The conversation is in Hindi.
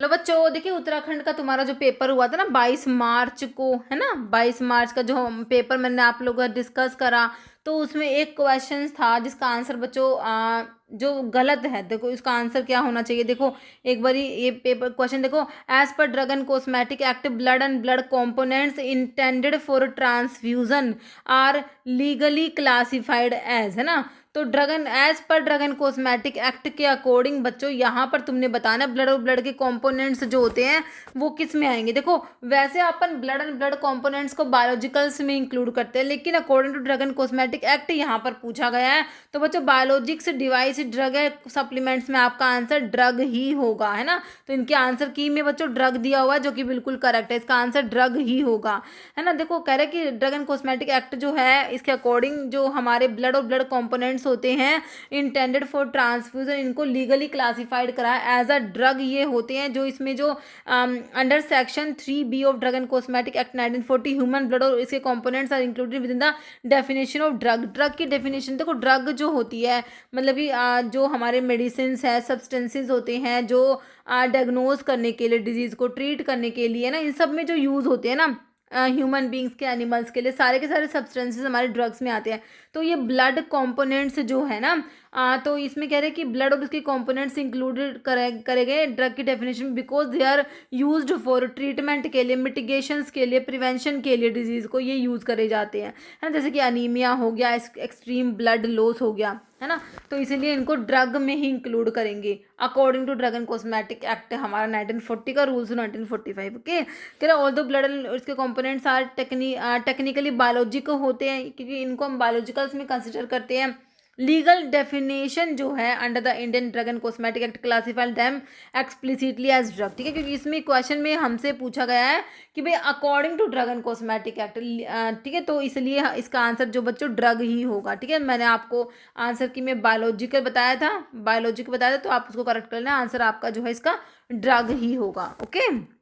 हेलो बच्चों, देखिए उत्तराखंड का तुम्हारा जो पेपर हुआ था ना 22 मार्च को, है ना। 22 मार्च का जो पेपर मैंने आप लोगों का डिस्कस करा, तो उसमें एक क्वेश्चन था जिसका आंसर बच्चों जो गलत है, देखो इसका आंसर क्या होना चाहिए। देखो एक बारी ये पेपर क्वेश्चन देखो। एज पर drug and cosmetic act, blood and blood components intended for transfusion are legally classified as, है ना। तो ड्रग एंड एज पर ड्रग एंड कॉस्मेटिक एक्ट के अकॉर्डिंग बच्चों यहाँ पर तुमने बताना ब्लड और ब्लड के कंपोनेंट्स जो होते हैं वो किस में आएंगे। देखो वैसे अपन ब्लड एंड ब्लड कंपोनेंट्स को बायोलॉजिकल्स में इंक्लूड करते हैं, लेकिन according to drug and cosmetic act यहाँ पर पूछा गया है, तो बच्चों बायोलॉजिक्स डिवाइस ड्रग है, सप्लीमेंट्स में आपका आंसर ड्रग ही होगा, है ना। तो इनके आंसर की में बच्चों ड्रग दिया हुआ है जो कि बिल्कुल करेक्ट है, इसका आंसर ड्रग ही होगा, है ना। देखो कह रहे कि ड्रग एंड कॉस्मेटिक एक्ट जो है इसके अकॉर्डिंग जो हमारे ब्लड और ब्लड कंपोनेंट्स होते हैं इंटेंडेड फॉर ट्रांसफ्यूजन, इनको लीगली क्लासिफाइड करा है एज अ ड्रग। ये होते हैं जो इसमें जो under section 3B of drug and cosmetic act 1940 human blood और इसके components are included within the definition of drug. Drug की डेफिनेशन देखो, ड्रग जो होती है मतलब कि जो हमारे मेडिसिन है, सब्सटेंसेज होते हैं जो डायग्नोज करने के लिए, डिजीज को ट्रीट करने के लिए ना, इन सब में जो यूज़ होते हैं ना ह्यूमन बींग्स के, एनिमल्स के लिए, सारे के सारे सब्सटेंसेस हमारे ड्रग्स में आते हैं। तो ये ब्लड कंपोनेंट्स जो है ना तो इसमें कह रहे हैं कि ब्लड और उसके कंपोनेंट्स इंक्लूडेड करे गए ड्रग की definition because they are used for treatment के लिए, मिटिगेशंस के लिए, प्रिवेंशन के लिए डिजीज़ को ये यूज़ करे जाते हैं, है ना। जैसे कि अनीमिया हो गया, एक्सट्रीम ब्लड लॉस हो गया, है ना। तो इसीलिए इनको ड्रग में ही इंक्लूड करेंगे according to drug and cosmetic act हमारा 1940 का, रूल्स 1945। ओके, कह रहे ऑल दो ब्लड एंड इसके कंपोनेंट्स आर टेक्निकली बायोलॉजिकल होते हैं, क्योंकि इनको हम बायोलॉजिकल्स में कंसिडर करते हैं। लीगल डेफिनेशन जो है under the Indian drug and cosmetic act classified them explicitly as drug, ठीक है। क्योंकि इसमें क्वेश्चन में हमसे पूछा गया है कि भाई according to drug and cosmetic act, ठीक है, तो इसलिए इसका आंसर जो बच्चों ड्रग ही होगा, ठीक है। मैंने आपको आंसर की में बायोलॉजिकल बताया था, बायोलॉजिकल बताया था, तो आप उसको करेक्ट कर लेना, आंसर आपका जो है इसका ड्रग ही होगा। ओके।